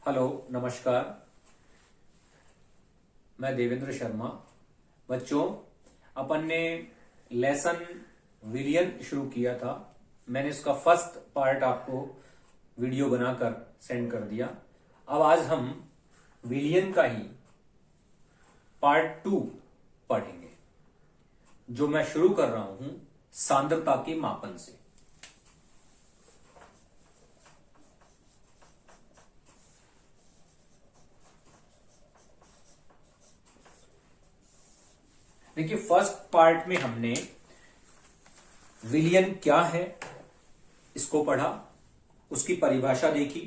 Hello, नमस्कार। मैं देवेंद्र शर्मा। बच्चों, अपन ने लेसन विलियन शुरू किया था। मैंने इसका फर्स्ट पार्ट आपको वीडियो बनाकर सेंड कर दिया। अब आज हम विलियन का ही पार्ट 2 पढ़ेंगे, जो मैं शुरू कर रहा हूं सांद्रता के मापन से। देखिए, फर्स्ट पार्ट में हमने विलियन क्या है इसको पढ़ा, उसकी परिभाषा देखी,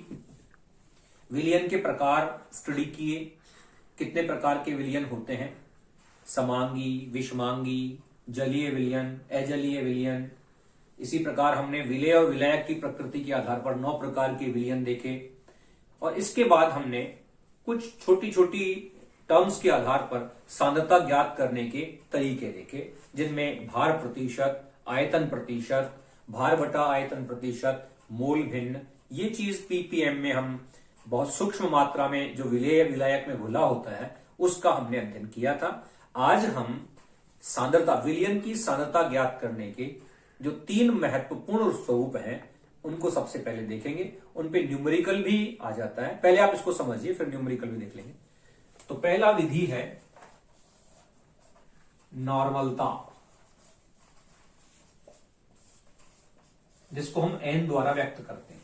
विलियन के प्रकार स्टडी किए, कितने प्रकार के विलियन होते हैं, समांगी, विषमांगी, जलीय विलियन, अजलीय विलियन। इसी प्रकार हमने विलेय और विलायक की प्रकृति के आधार पर 9 प्रकार के विलियन देखे। और इसके बाद हमने कुछ छोटी छोटी टर्म्स के आधार पर सांद्रता ज्ञात करने के तरीके देखे, जिनमें भार प्रतिशत, आयतन प्रतिशत, भार बटा आयतन प्रतिशत, मोल भिन्न। ये चीज पीपीएम में हम बहुत सूक्ष्म मात्रा में जो विलेय विलायक में घुला होता है उसका हमने अध्ययन किया था। आज हम सांद्रता, विलियन की सांद्रता ज्ञात करने के जो 3 महत्वपूर्ण स्वरूप हैं उनको सबसे पहले देखेंगे। उनपे न्यूमेरिकल भी आ जाता है। पहले आप इसको समझिए, फिर न्यूमेरिकल भी देख लेंगे। तो पहला विधि है नॉर्मलता, जिसको हम एन द्वारा व्यक्त करते हैं।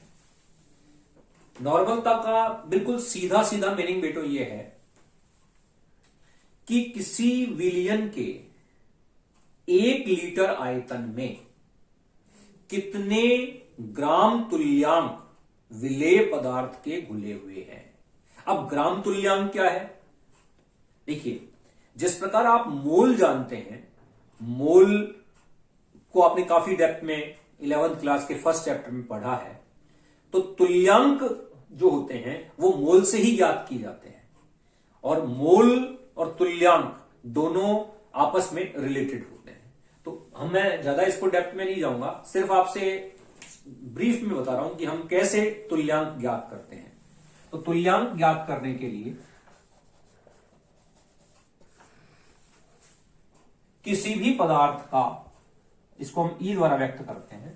नॉर्मलता का बिल्कुल सीधा सीधा मीनिंग बेटो ये है कि किसी विलियन के 1 लीटर आयतन में कितने ग्राम तुल्यांक विलेय पदार्थ के घुले हुए हैं। अब ग्राम तुल्यांक क्या है? देखिए, जिस प्रकार आप मोल जानते हैं, मोल को आपने काफी डेप्थ में 11th क्लास के फर्स्ट चैप्टर में पढ़ा है, तो तुल्यांक जो होते हैं वो मोल से ही ज्ञात किए जाते हैं। और मोल और तुल्यांक दोनों आपस में रिलेटेड होते हैं। तो मैं ज्यादा इसको डेप्थ में नहीं जाऊंगा, सिर्फ आपसे ब्रीफ में बता रहा हूं कि हम कैसे तुल्यांक ज्ञात करते हैं। तो तुल्यांक ज्ञात करने के लिए किसी भी पदार्थ का, इसको हम ई द्वारा व्यक्त करते हैं,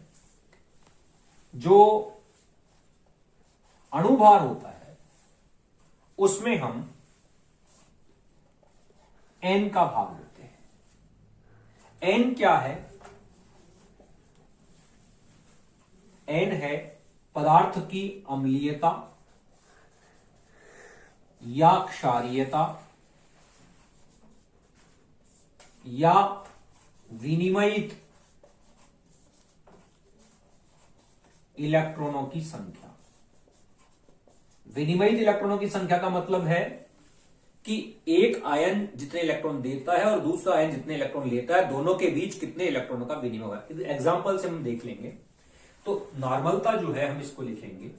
जो अणुभार होता है उसमें हम एन का भाग लेते हैं। एन क्या है? एन है पदार्थ की अम्लीयता या क्षारीयता या विनिमयित इलेक्ट्रॉनों की संख्या। विनिमयित इलेक्ट्रॉनों की संख्या का मतलब है कि एक आयन जितने इलेक्ट्रॉन देता है और दूसरा आयन जितने इलेक्ट्रॉन लेता है, दोनों के बीच कितने इलेक्ट्रॉनों का विनिमय हुआ है। एग्जाम्पल से हम देख लेंगे। तो नॉर्मलता जो है, हम इसको लिखेंगे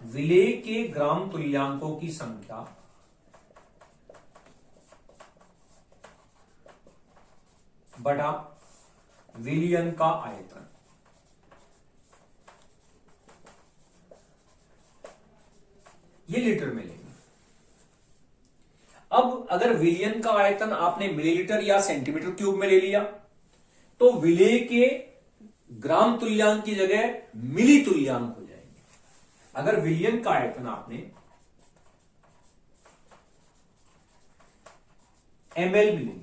विलेय के ग्राम तुल्यांकों की संख्या बटा विलियन का आयतन। ये लीटर में लेंगे। अब अगर विलियन का आयतन आपने मिलीलीटर या सेंटीमीटर क्यूब में ले लिया, तो विलेय के ग्राम तुल्यांक की जगह मिली तुल्यांक हो जाएंगे। अगर विलियन का आयतन आपने एमएल में ले लिया,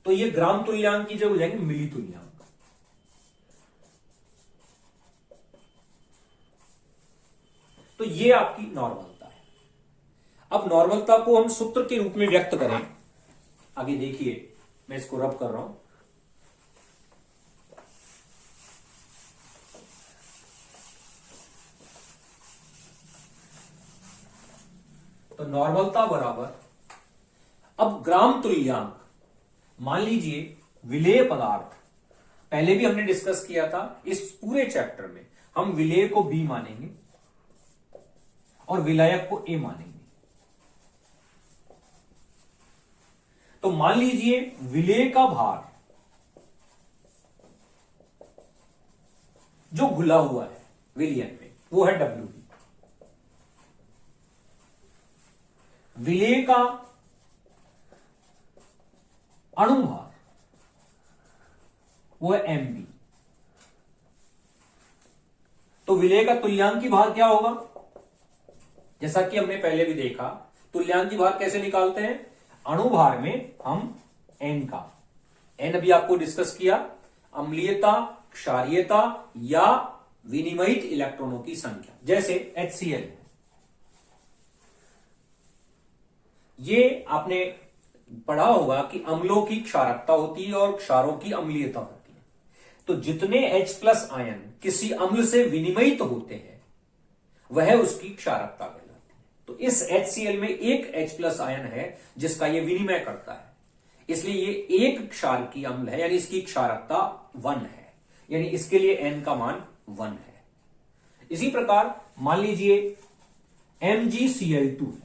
तो ये ग्राम तुल्यांक की जगह हो जाएंगे मिली तुल्यांक। तो ये आपकी नॉर्मलता है। अब नॉर्मलता को हम सूत्र के रूप में व्यक्त करें। आगे देखिए, मैं इसको रब कर रहा हूं। तो नॉर्मलता बराबर, अब ग्राम तुल्यांक, मान लीजिए विलेय पदार्थ, पहले भी हमने डिस्कस किया था इस पूरे चैप्टर में, हम विलेय को बी मानेंगे और विलायक को ए मानेंगे। तो मान लीजिए विलेय का भार जो घुला हुआ है विलियन में, वो है डब्ल्यू बी। विलेय का अणुभार वो है mb। तो विलेय का तुल्यांकी भार क्या होगा? जैसा कि हमने पहले भी देखा, तुल्यांकी भार कैसे निकालते हैं? अणुभार में हम n का, n अभी आपको डिस्कस किया, अम्लीयता, क्षारीयता या विनिमयित इलेक्ट्रॉनों की संख्या, जैसे HCl। ये आपने पढ़ा होगा कि अम्लों की क्षारकता होती है और क्षारों की अम्लीयता होती है। तो जितने H+ आयन किसी अम्ल से विनिमयित होते हैं वह उसकी क्षारकता कहलाती है। तो इस HCl में एक H+ आयन है जिसका यह विनिमय करता है, इसलिए ये एक क्षार की अम्ल है, यानी इसकी क्षारकता 1 है, यानी इसके लिए n का मान 1 है। इसी प्रकार मान लीजिए MgCl2 है।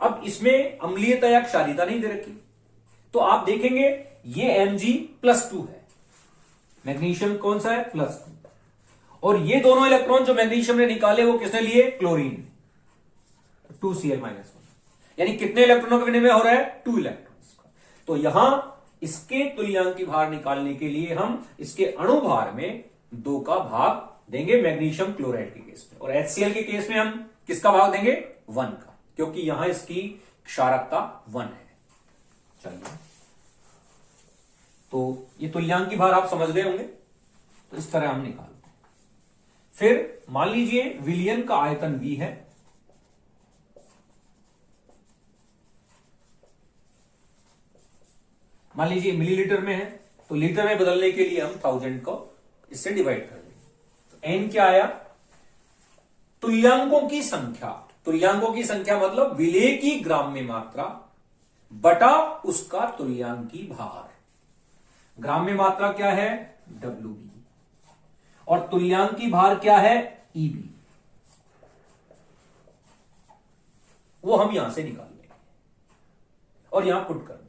अब इसमें अम्लीयता या क्षारीयता नहीं दे रखी, तो आप देखेंगे ये Mg+2 है, मैग्नीशियम कौन सा है? +2। और ये दोनों इलेक्ट्रॉन जो मैग्नीशियम ने निकाले वो किसने लिए? क्लोरीन। 2Cl-1, यानी कितने इलेक्ट्रॉनों का विनिमय हो रहा है? 2 इलेक्ट्रॉन्स का। तो यहां इसके तुल्यांकी भार निकालने के लिए हम इसके अणुभार में 2 का भाग देंगे मैग्नीशियम क्लोराइड के केस में, और HCl के केस में हम किसका भाग देंगे? 1 का, क्योंकि यहां इसकी क्षारकता 1 है। चलिए, तो ये तुल्यांकी भार आप समझ गए होंगे। तो इस तरह हम निकालते हैं। फिर मान लीजिए विलयन का आयतन V है, मान लीजिए मिलीलीटर में है, तो लीटर में बदलने के लिए हम 1000 को इससे डिवाइड कर देंगे। तो n क्या आया? तुल्यांकों की संख्या, तुल्यांकों की संख्या मतलब विलेय की ग्राम्य मात्रा बटा उसका तुल्यांकी भार। ग्राम्य मात्रा क्या है? Wb, और तुल्यांकी भार क्या है? Eb। वो हम यहां से निकाल लेंगे और यहां पुट कर देंगे।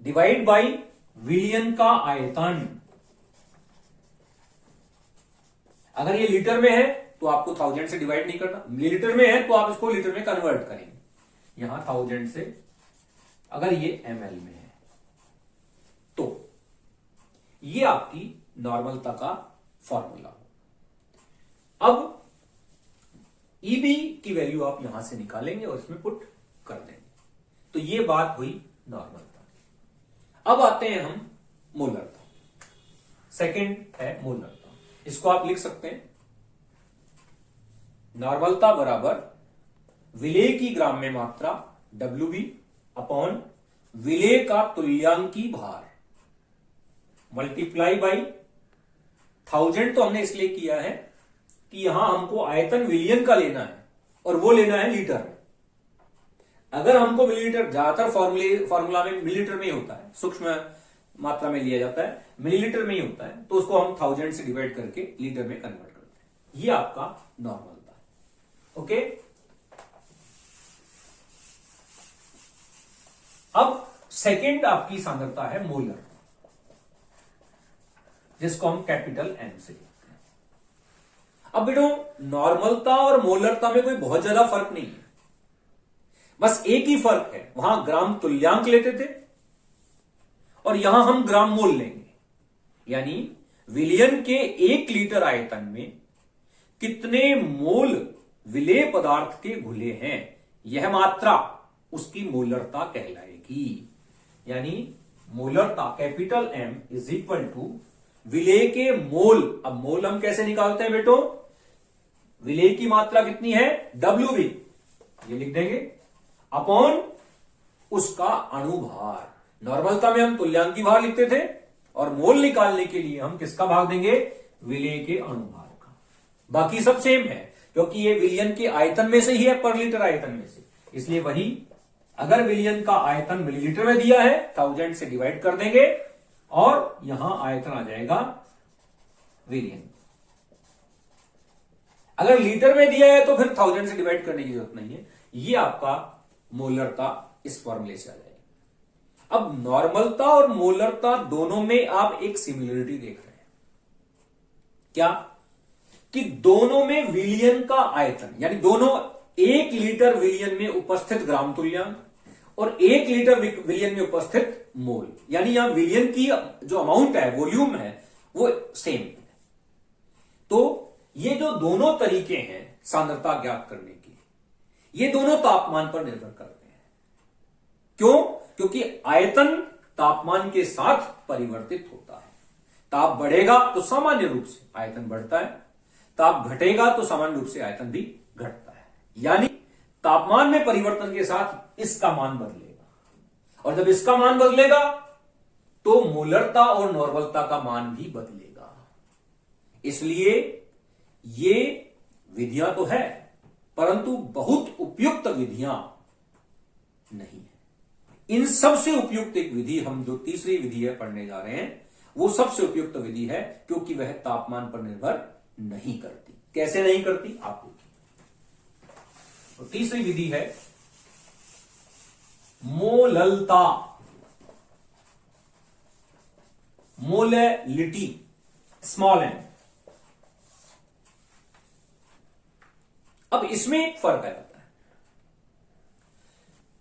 डिवाइड बाई विलयन का आयतन। अगर ये लीटर में है तो आपको 1000 से डिवाइड नहीं करना, मिलीलीटर में है तो आप इसको लीटर में कन्वर्ट करेंगे। यहां 1000 से, अगर ये ml में है तो ये आपकी नॉर्मलता का फॉर्मूला। अब Eb की वैल्यू आप यहां से निकालेंगे और इसमें पुट कर देंगे। तो ये बात हुई नॉर्मलता। अब आते हैं हम मोलरता। सेकंड है मोलरता, इसको आप लिख सकते हैं नॉर्मलता बराबर विलेय की ग्राम्य मात्रा Wb अपॉन विलेय का तुल्यांकी भार मल्टीप्लाई बाई 1000। तो हमने इसलिए किया है कि यहां हमको आयतन विलयन का लेना है और वो लेना है लीटर में। अगर हमको मिलीलीटर, ज्यादातर फॉर्मूला में मिलीलीटर में ही होता है, सूक्ष्म मात्रा में लिया जाता है, मिलीलीटर में ही होता है, तो उसको हम 1000 से डिवाइड करके लीटर में कन्वर्ट करते हैं। ये आपका नॉर्मलता है। ओके, अब सेकंड आपकी सांद्रता है मोलर, जिसको हम कैपिटल M से लिखते हैं। अब बेटो नॉर्मलता और मोलरता में कोई बहुत ज्यादा फर्क नहीं है, बस एक ही फर्क है, वहां ग्राम तुल्यांक लेते थे और यहां हम ग्राम मोल लेंगे। यानी विलयन के 1 लीटर आयतन में कितने मोल विलेय पदार्थ के घुले हैं, यह मात्रा उसकी मोलरता कहलाएगी। यानी मोलरता capital M is equal to विलेय के मोल। अब मोल हम कैसे निकालते हैं बेटो? विलेय की मात्रा कितनी है? Wb, ये लिख देंगे, अपॉन उसका अणुभार। नॉर्मलता में हम तुल्यांकी भार लिखते थे और मोल निकालने के लिए हम किसका भाग देंगे? विलेय के अणुभार का। बाकी सब सेम है क्योंकि ये विलयन के आयतन में से ही है, पर लीटर आयतन में से, इसलिए वही। अगर विलयन का आयतन मिलीलीटर में दिया है 1000 से डिवाइड कर देंगे और यहां आयतन आ जाएगा विलयन। अगर लीटर में दिया है तो फिर 1000 से डिवाइड करने की जरूरत नहीं है। ये आपका मोलरता इस फॉर्मूले से आ जाएगी। अब नॉर्मलता और मोलरता दोनों में आप एक सिमिलरिटी देख रहे हैं। क्या? कि दोनों में विलियन का आयतन, यानी दोनों 1 लीटर विलियन में उपस्थित ग्राम तुल्यांक और 1 लीटर विलियन में उपस्थित मोल, यानी यहां विलियन की जो अमाउंट है, वॉल्यूम है, वो सेम है। तो ये जो दोनों तरीके हैं सांद्रता ज्ञात करने की, ये दोनों तापमान पर निर्भर करते हैं। क्यों? क्योंकि आयतन तापमान के साथ परिवर्तित होता है। ताप बढ़ेगा तो सामान्य रूप से आयतन बढ़ता है, ताप घटेगा तो सामान्य रूप से आयतन भी घटता है। यानी तापमान में परिवर्तन के साथ इसका मान बदलेगा, और जब इसका मान बदलेगा तो मोलरता और नॉर्मलता का मान भी बदलेगा। इसलिए ये विधियां तो है, परंतु बहुत उपयुक्त विधियां नहीं है। इन सबसे उपयुक्त एक विधि, हम जो तीसरी विधि है पढ़ने जा रहे हैं, वो सबसे उपयुक्त विधि है, क्योंकि वह तापमान पर निर्भर नहीं करती। कैसे नहीं करती, आप देखिए। तो तीसरी विधि है मोललता, मोलैलिटी, स्मॉल एम। अब इसमें एक फर्क आ जाता है,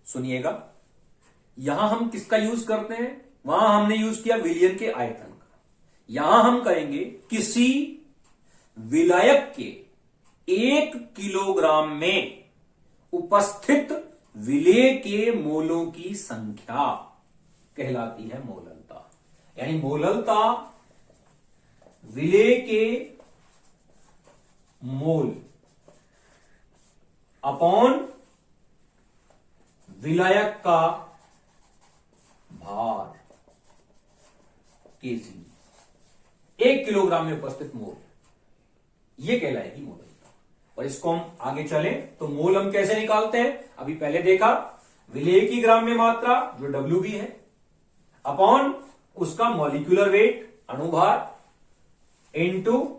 सुनिएगा। यहां हम किसका यूज करते हैं? वहां हमने यूज किया विलियन के आयतन का। यहां हम करेंगे किसी विलायक के 1 किलोग्राम में उपस्थित विलेय के मोलों की संख्या कहलाती है मोललता। यानी मोललता विलेय के मोल अपॉन विलायक का भार केजी, 1 किलोग्राम में उपस्थित मोल, यह कहलाएगी मोललता। और इसको हम आगे चले तो मोल हम कैसे निकालते हैं? अभी पहले देखा, विलेय की ग्राम में मात्रा जो WB है अपॉन उसका मॉलिक्यूलर वेट, अणुभार, इनटू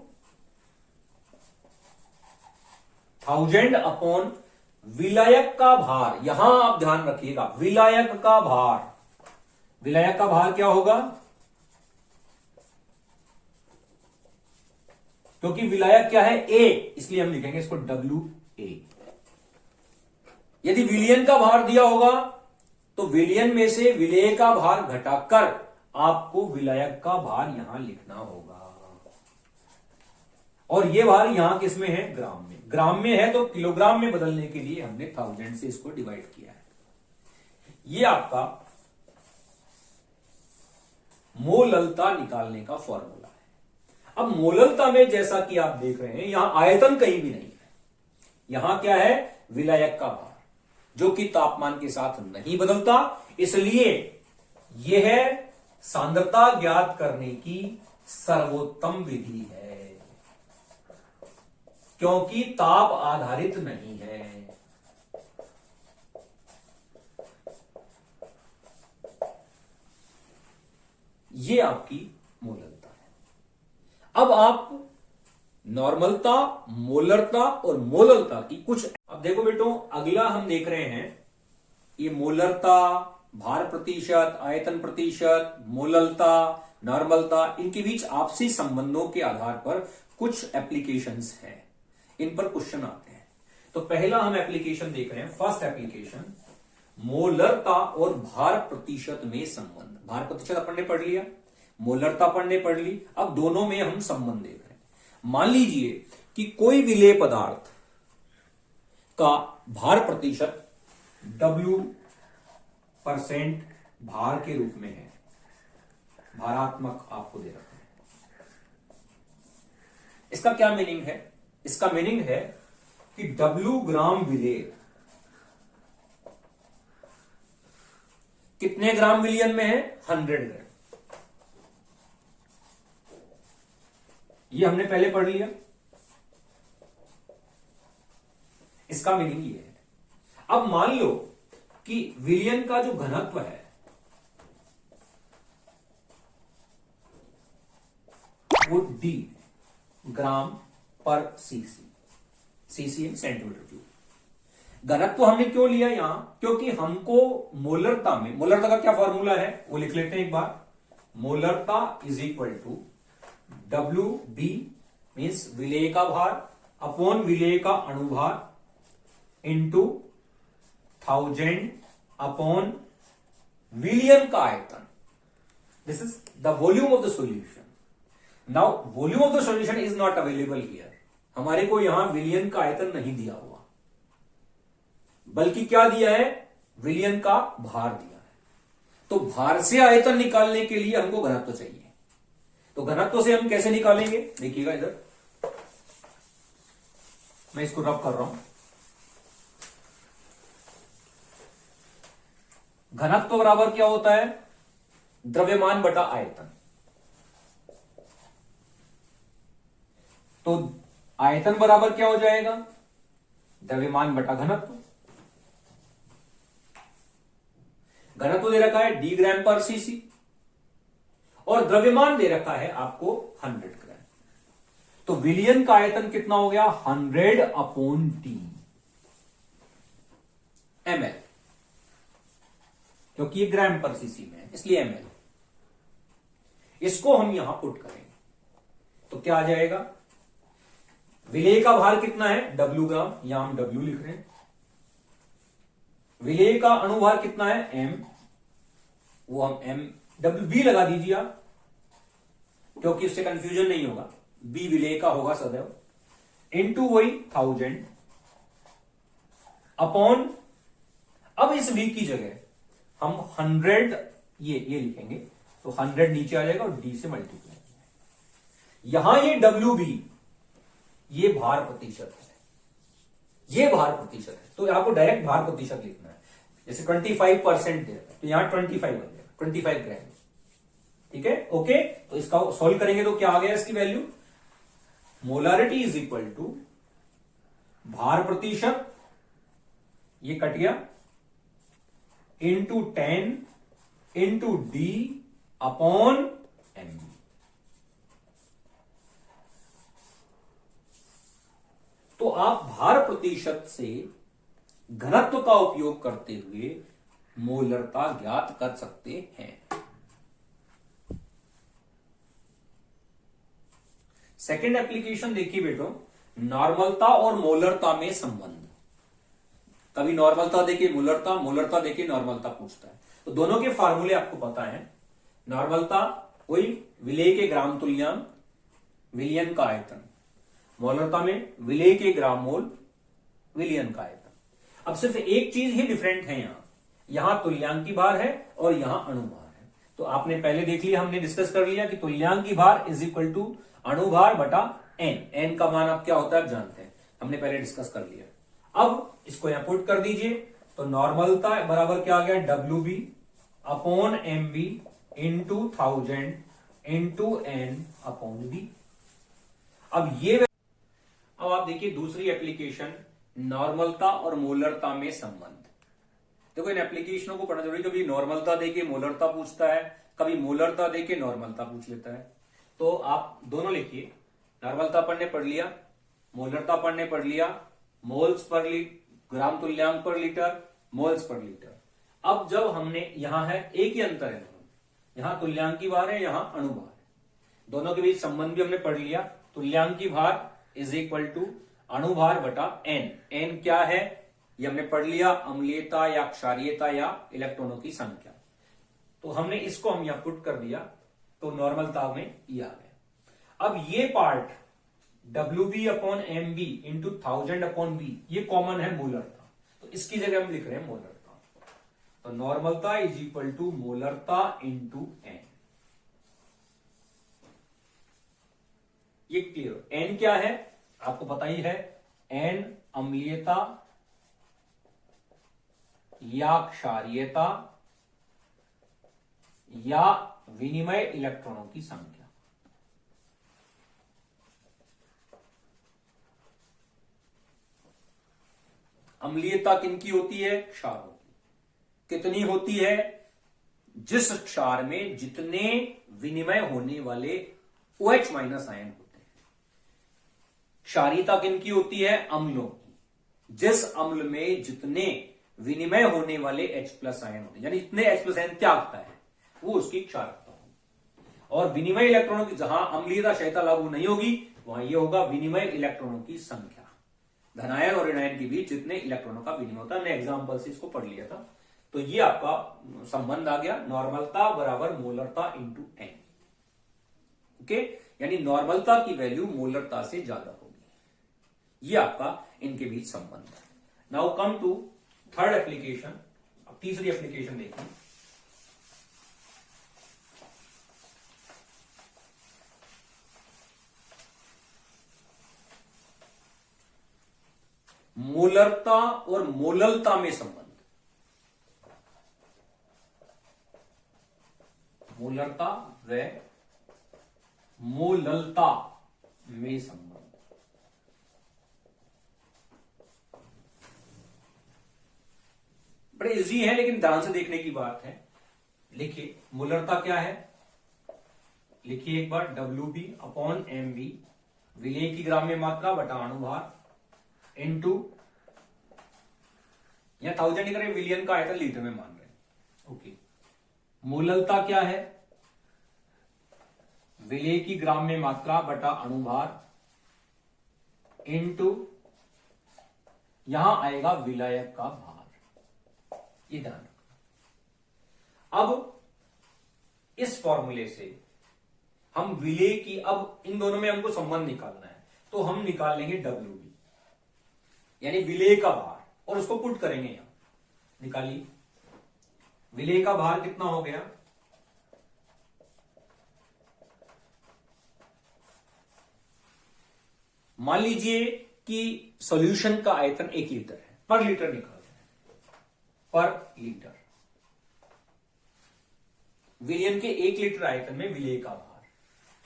1000 अपॉन विलायक का भार। यहां आप ध्यान रखिएगा, विलायक का भार। विलायक का भार क्या होगा? क्योंकि विलायक क्या है? A, इसलिए हम लिखेंगे इसको WA। यदि विलियन का भार दिया होगा तो विलियन में से विलेय का भार घटाकर आपको विलायक का भार यहां लिखना होगा। और यह भार यहां किसमें है? ग्राम में। ग्राम में है तो किलोग्राम में बदलने के लिए हमने 1000 से इसको डिवाइड किया है। यह आपका मोललता निकालने का फॉर्मूला है। अब मोललता में जैसा कि आप देख रहे हैं, यहां आयतन कहीं भी नहीं है। यहां क्या है? विलायक का भार, जो कि तापमान के साथ नहीं बदलता। इसलिए यह सांद्रता ज्ञात करने की सर्वोत्तम विधि है, क्योंकि ताप आधारित नहीं है। ये आपकी मोललता है। अब आप नॉर्मलता, मोलरता और मोललता की कुछ, अब देखो बेटो, अगला हम देख रहे हैं ये मोलरता, भार प्रतिशत, आयतन प्रतिशत, मोललता, नॉर्मलता, इनके बीच आपसी संबंधों के आधार पर कुछ एप्लीकेशंस हैं, इन पर क्वेश्चन आते हैं। तो पहला हम एप्लीकेशन देख रहे हैं, फर्स्ट एप्लीकेशन, मोलरता और भार प्रतिशत में संबंध। भार प्रतिशत अपन ने पढ़ लिया, मोलरता अपन ने पढ़ ली, अब दोनों में हम संबंध देख रहे हैं। मान लीजिए कि कोई विलेय पदार्थ का भार प्रतिशत W% भार के रूप में है, भारात्मक आपको दे रखा है। इसका क्या मीनिंग है? इसका मीनिंग है कि W ग्राम विलेय कितने ग्राम विलियन में है? 100 ग्राम। ये हमने पहले पढ़ लिया। इसका मीनिंग ये है। अब मान लो कि विलियन का जो घनत्व है वो D ग्राम पर सीसी, सीसीएम सेंटीमीटर क्यूब। घनत्व हमने क्यों लिया यहां? क्योंकि हमको मोलरता में, मोलरता का क्या फॉर्मूला है वो लिख लेते हैं एक बार। मोलरता is equal to WB means विलेय का भार अपॉन विलेय का अणुभार इंटू 1000 अपॉन विलियन का आयतन. This is the volume of the solution. Now volume of the solution is not available here. हमारे को यहां विलियन का आयतन नहीं दिया हुआ, बल्कि क्या दिया है, विलियन का भार दिया है. तो भार से आयतन निकालने के लिए हमको घनत्व चाहिए. तो घनत्व से हम कैसे निकालेंगे, देखिएगा इधर मैं इसको रब कर रहा हूं. घनत्व बराबर क्या होता है, द्रव्यमान बटा आयतन. तो आयतन बराबर क्या हो जाएगा, द्रव्यमान बटा घनत्व. घनत्व दे रखा है डी ग्राम पर सीसी और द्रव्यमान दे रखा है आपको 100 ग्राम. तो विलियन का आयतन कितना हो गया, 100 अपॉन डी ml, क्योंकि ये ग्राम पर सीसी में है इसलिए ml. इसको हम यहां पुट करेंगे तो क्या आ जाएगा, विलेय का भार कितना है, W ग्राम, यहां हम W लिख रहे हैं. विलेय का अणुभार कितना है, M, वो हम M WB लगा दीजिए आप, क्योंकि उससे कंफ्यूजन नहीं होगा. B विलेय का होगा सदैव, इंटू वही 1000 अपॉन, अब इस V की जगह हम 100 ये लिखेंगे तो 100 नीचे आ जाएगा और D से मल्टीप्लाई. यहां ये WB ये भार प्रतिशत है, ये भार प्रतिशत है. तो आपको डायरेक्ट भार प्रतिशत लिखना है. जैसे 25% है तो यहां 25 आ जाएगा, 25 ग्राम. ठीक है, ओके. तो इसका सॉल्व करेंगे तो क्या आ गया इसकी value, molarity is equal to भार प्रतिशत, ये कट गया, into 10 into D upon M. तो आप भार प्रतिशत से घनत्व का उपयोग करते हुए मोलरता ज्ञात कर सकते हैं. सेकेंड एप्लीकेशन देखिए बेटो, नॉर्मलता और मोलरता में संबंध. कभी नॉर्मलता देके मोलरता, मोलरता देके नॉर्मलता पूछता है. तो दोनों के फार्मूले आपको पता है. नॉर्मलता वही विलेय के ग्राम तुल्यांक विलियन का आयतन, मोलरता में विलेय के ग्राम मोल विलियन का आयतन. अब सिर्फ एक चीज ही डिफरेंट है, यहां तुल्यांकी भार है और यहां अणुभार है. तो आपने पहले देख लिया, हमने डिस्कस कर लिया कि तुल्यांकी भार इज इक्वल टू अणुभार बटा एन. एन का मान आप क्या होता है आप जानते हैं, हमने पहले डिस्कस कर लिया. अब इसको यहां पुट कर दीजिए तो नॉर्मलता बराबर क्या आ गया, WB upon MB into 1000 into N upon D. अब आप देखिए दूसरी एप्लीकेशन, नॉर्मलता और मोलरता में संबंध. देखो इन एप्लीकेशनों को पढ़ना जरूरी. कभी नॉर्मलता देके मोलरता पूछता है, कभी मोलरता देके नॉर्मलता पूछ लेता है. तो आप दोनों लिखिए, नॉर्मलता अपन ने पढ़ लिया, मोलरता अपन ने पढ़ लिया, मोल्स पर ग्राम तुल्यांक पर लीटर, मोल्स पर लीटर. अब जब हमने यहां है, एक ही अंतर है, यहां तुल्यांकी भार है, यहां अणुभार है. दोनों के बीच संबंध भी हमने पढ़ लिया. तुल्यांकी भार इज इक्वल टू अणुभार बटा एन. एन क्या है ये हमने पढ़ लिया, अम्लीयता या क्षारीयता या इलेक्ट्रॉनों की संख्या. तो हमने इसको हम यहां पुट कर दिया तो नॉर्मलता में ये आ गया. अब ये part WB upon MB into 1000 upon B ये कॉमन है मोलरता, तो इसकी जगह हम लिख रहे हैं मोलरता. तो नॉर्मलता इज इक्वल टू मोलरता इंटू एन. ये क्लियर. एन क्या है आपको पता ही है, एन अम्लीयता या क्षारीयता या विनिमय इलेक्ट्रॉनों की संख्या. अम्लीयता किनकी होती है, क्षारों की. कितनी होती है, जिस क्षार में जितने विनिमय होने वाले OH माइनस आयन होते हैं. क्षारीयता किनकी होती है, अम्लों की. जिस अम्ल में जितने विनिमय होने वाले H प्लस आयन होते हैं, यानी जितने H प्लस आयन त्यागता है वो उसकी क्षारकता होगी. और विनिमय इलेक्ट्रॉनों की जहां अम्लीयता क्षयता लागू नहीं होगी वहां ये होगा विनिमय इलेक्ट्रॉनों की संख्या, धनायन और ऋणायन के बीच जितने इलेक्ट्रॉनों का विनिमय होता है। हमने एग्जाम्पल से इसको पढ़ लिया था। तो ये आपका संबंध आ गया, नॉर्मलता बराबर मोलरता इंटू एन। ओके, यानी नॉर्मलता की वैल्यू मोलरता से ज्यादा होगी। ये आपका इनके बीच संबंध है। Now come to third application. अब तीसरी एप्लीकेशन देखिए। मोलरता और मोललता में संबंध। मोलरता व मोललता में संबंध। बड़े इजी है लेकिन ध्यान से देखने की बात है। लिखिए मोलरता क्या है, लिखिए एक बार, WB अपॉन MB विलेय की ग्राम में मात्रा बटा अणुभार इनटू, या 1000 ही करें, विलियन का आयतन लीटर में मान रहे हैं। ओके, मोललता क्या है, विलेय की ग्राम में मात्रा बटा अणुभार इनटू, यहां आएगा विलायक का भार। ये ध्यान रखना। अब इस फॉर्मूले से हम विलेय की, अब इन दोनों में हमको संबंध निकालना है तो हम निकाल लेंगे WB यानी विलेय का भार, और उसको पुट करेंगे यहां। निकालिए, विलेय का भार कितना हो गया, मान लीजिए कि सॉल्यूशन का आयतन 1 लीटर है, पर लीटर निकालते हैं, पर लीटर। विलियन के 1 लीटर आयतन में विलेय का भार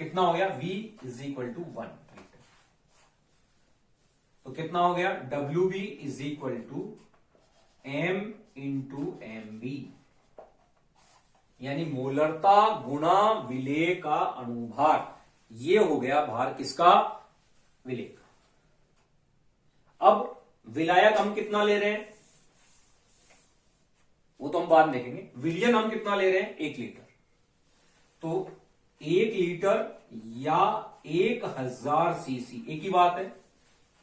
कितना हो गया, V is equal to 1 litre. तो कितना हो गया, WB is equal to M into MB, यानी मोलरता गुणा विलेय का अणुभार। ये हो गया भार किसका, विलेय का। अब विलायक हम कितना ले रहे हैं वो तो हम बाद में देखेंगे। विलियन हम कितना ले रहे हैं, 1 लीटर। तो 1 लीटर या 1000 सीसी, एक ही बात है,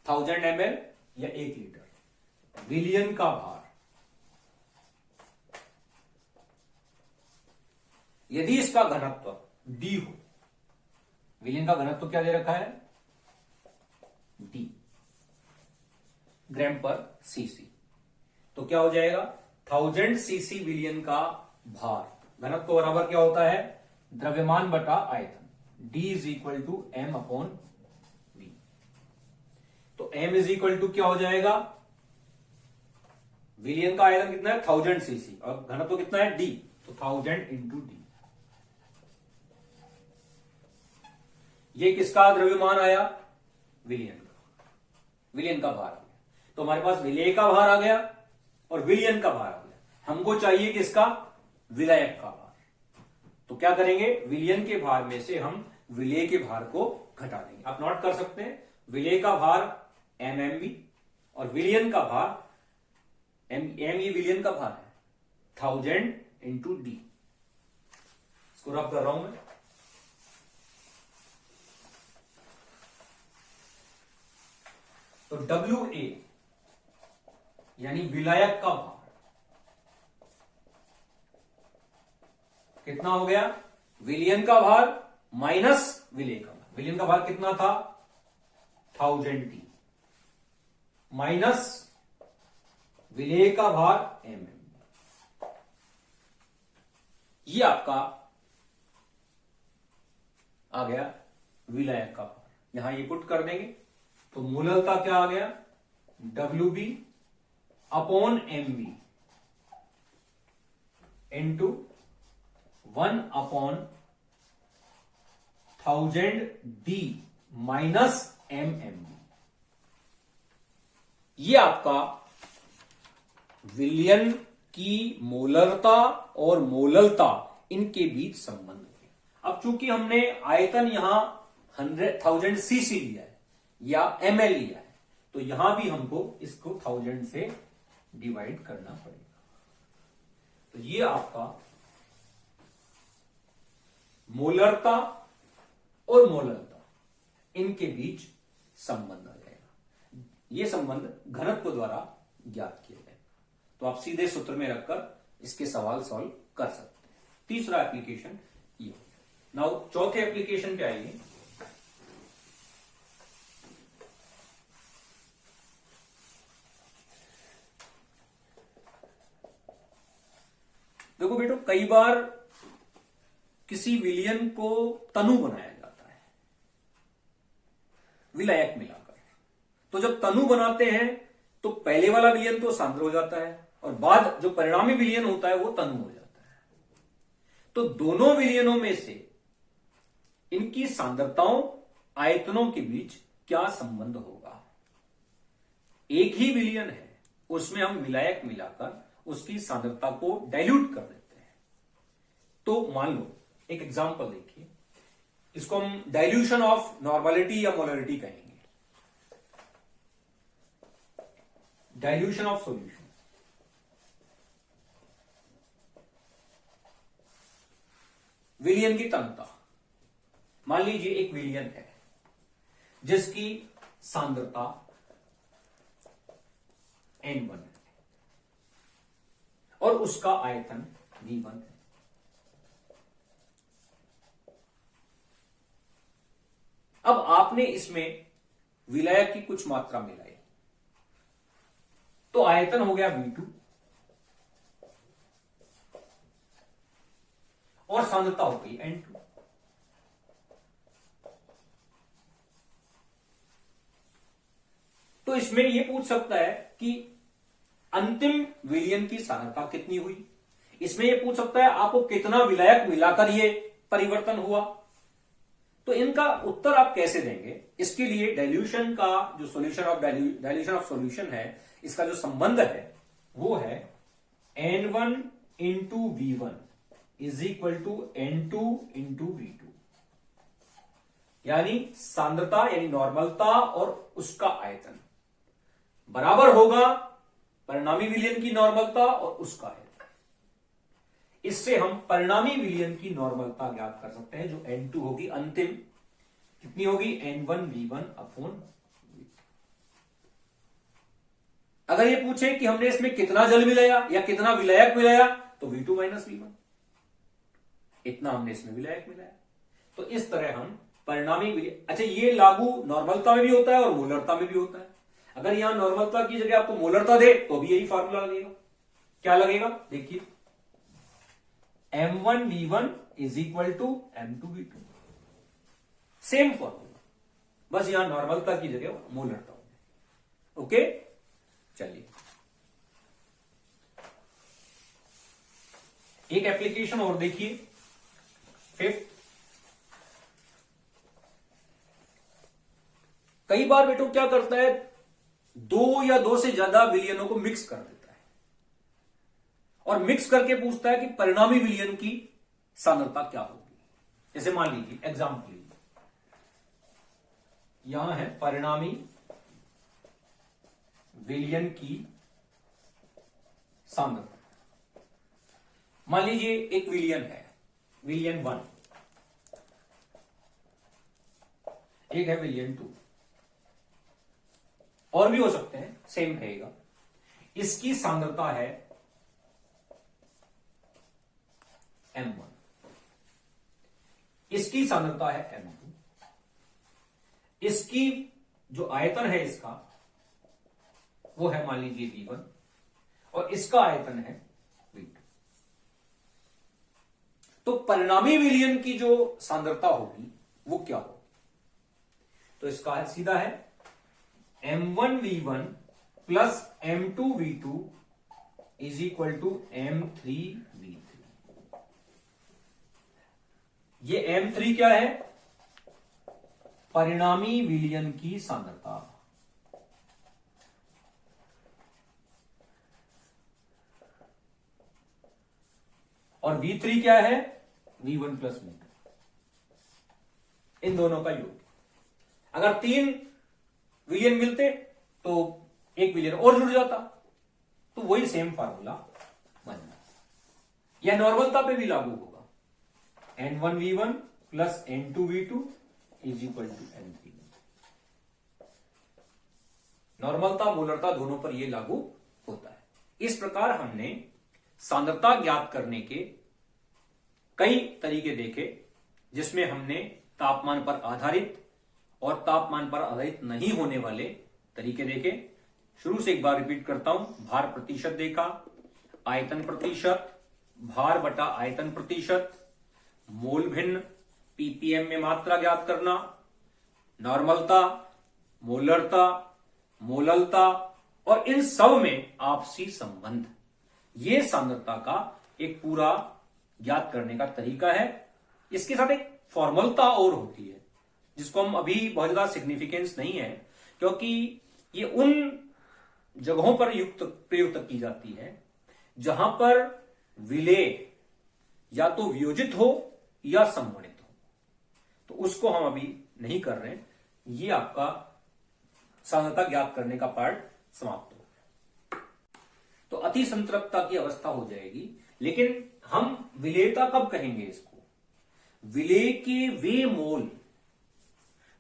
1000 ml या 1 लीटर। विलियन का भार, यदि इसका घनत्व D हो, विलियन का घनत्व क्या दे रखा है, D ग्राम पर सीसी, तो क्या हो जाएगा, 1000 सीसी विलियन का भार, घनत्व बराबर क्या होता है, द्रव्यमान बटा आयतन, D is equal to M upon V। तो M इज इक्वल टू क्या हो जाएगा, विलियन का आयतन कितना है 1000 सीसी और घनत्व कितना है D, तो 1000 इंटू D। ये किसका द्रव्यमान आया, विलियन का, विलियन का भार आ गया। तो हमारे पास विलेय का भार आ गया और विलियन का भार आ गया। हमको चाहिए किसका, विलायक का भार। तो क्या करेंगे, विलियन के भार में से हम विलेय के भार को घटा देंगे। आप नोट कर सकते हैं, विलेय का भार MMB और विलियन का भार M, ये विलियन का भार है 1000 इंटू D। इसको रब कर रहा हूं मैं। तो WA यानी विलायक का भार कितना हो गया, विलियन का भार माइनस विलेय का भार। विलियन का भार कितना था 1000T माइनस विलेय का भार MM। ये आपका आ गया विलायक का भार, यहां ये पुट कर देंगे। तो मोललता क्या आ गया, WB upon MB into 1 upon 1000D minus MMB। ये आपका विलियन की मोलरता और मोललता इनके बीच संबंध है। अब चूंकि हमने आयतन यहां 1000 सीसी लिया है या ml लिया है, तो यहां भी हमको इसको 1000 से डिवाइड करना पड़ेगा। तो ये आपका मोलरता और मोलरता, इनके बीच संबंध आ जाएगा। यह संबंध घनत्व द्वारा ज्ञात किया जाए, तो आप सीधे सूत्र में रखकर इसके सवाल सॉल्व कर सकते हैं। तीसरा एप्लीकेशन ये। नाउ चौथे एप्लीकेशन पे आइए। देखो बेटो, कई बार किसी विलयन को तनु बनाया जाता है विलायक मिलाकर। तो जब तनु बनाते हैं तो पहले वाला विलयन तो सांद्र हो जाता है और बाद जो परिणामी विलयन होता है वो तनु हो जाता है। तो दोनों विलयनों में से इनकी सांद्रताओं आयतनों के बीच क्या संबंध होगा? एक ही विलयन है, उसमें हम विलायक मिलाकर उसकी सांद्रता को डाइल्यूट कर देते हैं। तो मान लो एक एग्जांपल देखिए, इसको हम डाइल्यूशन ऑफ नॉर्मलिटी या मोलरिटी कहेंगे। Dilution of solution. विलयन की तन्यता, मान लीजिए एक विलयन है जिसकी सांद्रता N1 है और उसका आयतन V1 है। अब आपने इसमें विलायक की कुछ मात्रा मिलाई तो आयतन हो गया V2 और सांद्रता हो गई N2। तो इसमें यह पूछ सकता है कि अंतिम विलयन की सांद्रता कितनी हुई। इसमें यह पूछ सकता है आपको कितना विलायक मिलाकर यह परिवर्तन हुआ। तो इनका उत्तर आप कैसे देंगे? इसके लिए डाइल्यूशन का जो डाइल्यूशन ऑफ सॉल्यूशन है, इसका जो संबंध है वो है N1 into V1 is equal to N2 into V2। यानी सांद्रता यानी नॉर्मलता और उसका आयतन बराबर होगा परिणामी विलयन की नॉर्मलता और उसका आयतन। इससे हम परिणामी विलयन की नॉर्मलता ज्ञात कर सकते हैं, जो N2 होगी अंतिम, कितनी होगी N1 V1 अपॉन। अगर ये पूछे कि हमने इसमें कितना जल मिलाया या कितना विलायक मिलाया तो V2 माइनस V1, इतना हमने इसमें विलायक मिलाया। तो इस तरह हम परिणामी विलयन, अच्छा ये लागू नॉर्मलता में भी होता है और मोलरता में भी होता है। अगर यहां नॉर्मलता की जगह आपको मोलरता दे तो भी यही फार्मूला लगेगा। क्या लगेगा देखिए, M1 V1 is equal to M2 V2, same formula, बस यहां नॉर्मलता की जगह मोलरता हो। ओके, चलिए एक एप्लीकेशन और देखिए, फिफ्थ। कई बार बेटो क्या करता है, दो या दो से ज्यादा विलयनों को मिक्स कर देता है और मिक्स करके पूछता है कि परिणामी विलयन की सांद्रता क्या होगी। जैसे मान लीजिए एग्जाम्पल लीजिए, यहां है परिणामी विलयन की सांद्रता। मान लीजिए एक विलयन है, विलयन 1, एक है विलयन 2, और भी हो सकते हैं, सेम रहेगा। इसकी सांद्रता है M1, इसकी सांद्रता है M2, इसकी जो आयतन है इसका वो है मान लीजिए V1 और इसका आयतन है V2। तो परिणामी विलयन की जो सांद्रता होगी वो क्या होगी? तो इसका है सीधा है M1 V1 plus M2 V2 is equal to M3 V3। ये M3 क्या है? परिणामी विलयन की सांद्रता। और V3 क्या है? V1 प्लस V2, इन दोनों का योग। अगर 3 विलयन मिलते तो एक विलयन और जुड़ जाता, तो वही सेम फार्मूला बन जाता। यह नॉर्मलता पे भी लागू होगा। N1V1 plus N2V2 is equal to N3। नॉर्मलता मोलरता दोनों पर यह लागू होता है। इस प्रकार हमने सांद्रता ज्ञात करने के कई तरीके देखे, जिसमें हमने तापमान पर आधारित और तापमान पर आधारित नहीं होने वाले तरीके देखे। शुरू से एक बार रिपीट करता हूं। भार प्रतिशत देखा, आयतन प्रतिशत, भार बटा आयतन प्रतिशत, मोल भिन्न, पीपीएम में मात्रा ज्ञात करना, नॉर्मलता, मोलरता, मोललता और इन सब में आपसी संबंध, ये सांद्रता का एक पूरा ज्ञात करने का तरीका है। इसके साथ एक फॉर्मलता और होती है, जिसको हम अभी बहुत ज्यादा सिग्निफिकेंस नहीं है, क्योंकि ये उन जगहों पर प्रयुक्त की जाती है जहां पर विलेय या तो वियोजित हो या संवणित हो, तो उसको हम अभी नहीं कर रहे हैं। ये आपका सांद्रता ज्ञात करने का पार्ट समाप्त हो गया। तो अति संतृप्तता की अवस्था हो जाएगी। लेकिन हम विलेयता कब कहेंगे इसको? विलेय के वे मोल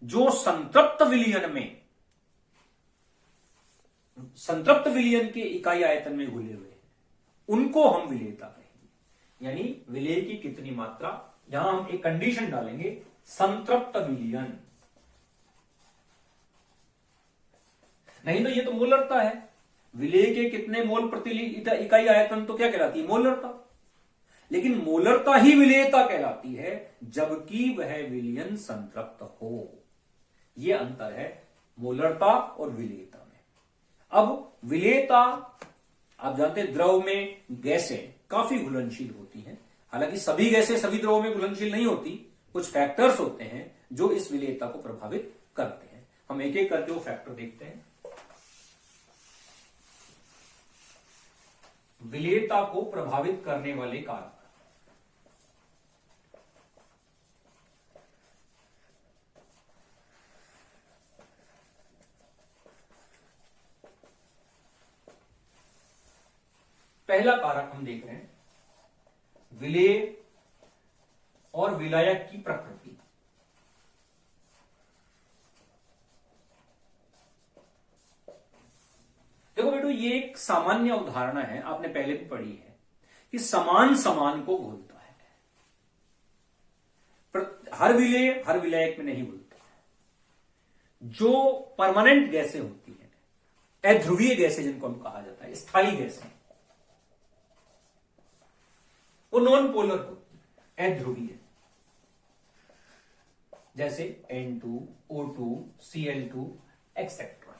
जो संतृप्त विलयन में, संतृप्त विलयन के इकाई आयतन में घुले हुए हैं, उनको हम विलेयता कहेंगे। यानी विलेय की कितनी मात्रा, यहां हम एक कंडीशन डालेंगे, संतृप्त विलयन। नहीं तो ये तो मोलरता है। विलेय के कितने मोल प्रति इकाई आयतन तो क्या कहलाती है? मोलरता। लेकिन मोलरता ही विलेयता कहलाती है जबकि वह विलयन संतृप्त हो। यह अंतर है मोलरता और विलेयता में। अब विलेयता, आप जानते हैं द्रव में गैसें काफी घुलनशील होती हैं। हालांकि सभी गैसें सभी द्रवों में घुलनशील नहीं होती, कुछ फैक्टर्स होते हैं जो इस विलेयता को प्रभावित करते हैं। हम एक एक करके वो फैक्टर देखते हैं। विलेयता को प्रभावित करने वाले कारक। पहला कारक हम देख रहे हैं विलेय और विलायक की प्रकृति। देखो बेटो, ये एक सामान्य अवधारणा है, आपने पहले भी पढ़ी है कि समान समान को घुलता है। हर विलेय हर विलायक में नहीं घुलता। जो परमानेंट गैसें होती हैं, अध्रुवीय गैसें जिनको हम कहा जाता है, स्थायी गैसें, वो नॉन पोलर होती है, अध्रुवीय। जैसे N2, O2, Cl2 एक्सेट्रा।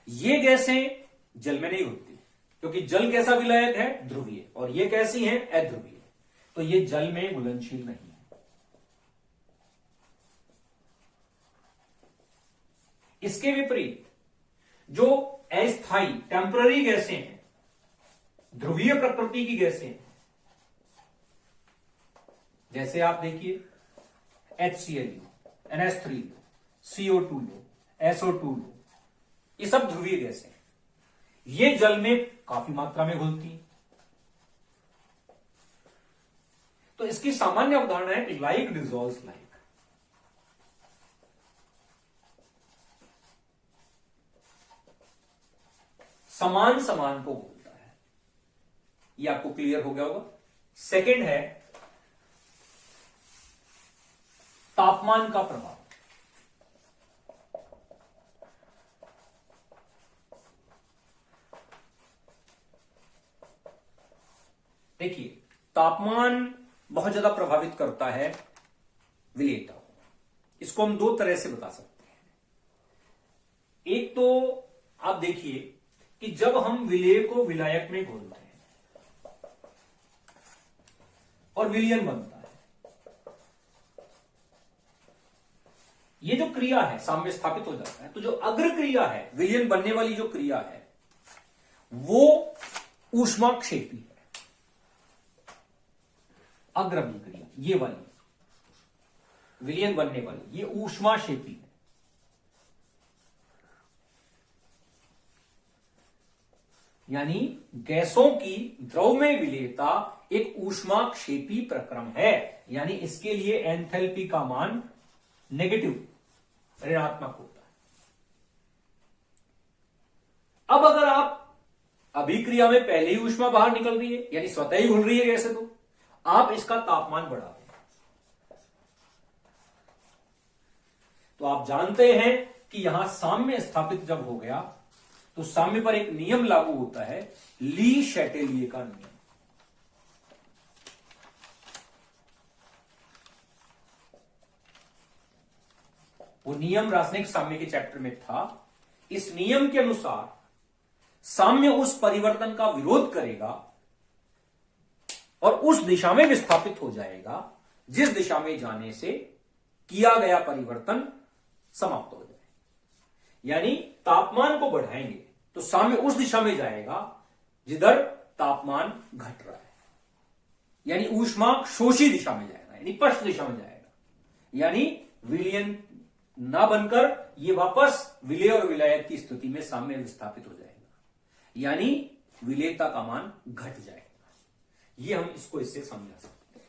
ये गैसें जल में नहीं होती, क्योंकि जल कैसा विलायक है? ध्रुवीय। और ये कैसी है? अध्रुवीय। तो ये जल में घुलनशील नहीं है। इसके विपरीत जो अस्थायी टेम्पररी गैसें हैं, ध्रुवीय प्रकृति की गैसें हैं, जैसे आप देखिए HCl लो, NH3 लो, CO2 लो, SO2 लो, ये सब ध्रुवीय गैसें हैं। ये जल में काफी मात्रा में घुलती हैं। तो इसकी सामान्य अवधारणा है कि लाइक डिसॉल्व्स लाइक। समान समान को घुलता है। ये आपको क्लियर हो गया होगा। सेकंड है तापमान का प्रभाव। देखिए, तापमान बहुत ज्यादा प्रभावित करता है विलेयता को। इसको हम दो तरह से बता सकते हैं। एक तो आप देखिए कि जब हम विलेय को विलायक में घोलते हैं और विलयन बनता है, ये जो क्रिया है साम्य स्थापित हो जाता है। तो जो अग्र क्रिया है, विलयन बनने वाली जो क्रिया है, वो ऊष्माक्षेपी है। अग्रमी क्रिया ये वाली विलयन बनने वाली, ये ऊष्माक्षेपी है। यानी गैसों की द्रव में विलेयता एक ऊष्माक्षेपी प्रक्रम है, यानी इसके लिए एंथैल्पी का मान नेगेटिव, ऋणात्मक होता है। अब अगर आप अभिक्रिया में पहले ही ऊष्मा बाहर निकल रही है, यानी स्वतः ही घुल रही है गैस, तो आप इसका तापमान बढ़ा दें, तो आप जानते हैं कि यहां साम्य स्थापित जब हो गया तो साम्य पर एक नियम लागू होता है, ली शैटेलिए का नियम। वो नियम रासायनिक साम्य के चैप्टर में था। इस नियम के अनुसार साम्य उस परिवर्तन का विरोध करेगा और उस दिशा में विस्थापित हो जाएगा जिस दिशा में जाने से किया गया परिवर्तन समाप्त हो जाए। यानी तापमान को बढ़ाएंगे तो साम्य उस दिशा में जाएगा जिधर तापमान घट रहा है, यानी ऊष्मा शोषी दिशा में जाएगा, यानी पश्च दिशा में जाएगा, यानी विलयन ना बनकर ये वापस विलेय और विलायक की स्थिति में साम्य विस्थापित हो जाएगा, यानी विलेयता का मान घट जाएगा। ये हम इससे समझा सकते हैं।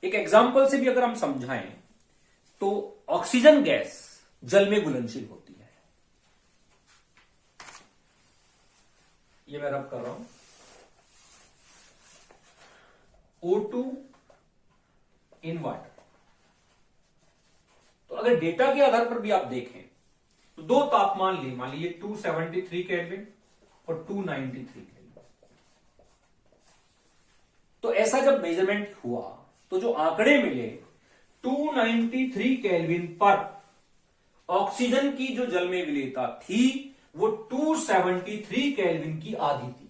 एक एग्जाम्पल से भी अगर हम समझाएं तो ऑक्सीजन गैस जल में घुलनशील होती है। ये मैं रब कर रहा हूं, O2 इन वाटर। तो अगर डेटा के आधार पर भी आप देखें तो दो तापमान ले, मान लीजिए 273 केल्विन और 293 केल्विन। तो ऐसा जब मेजरमेंट हुआ तो जो आंकड़े मिले 293 केल्विन पर ऑक्सीजन की जो जल में विलेयता थी वो 273 केल्विन की आधी थी,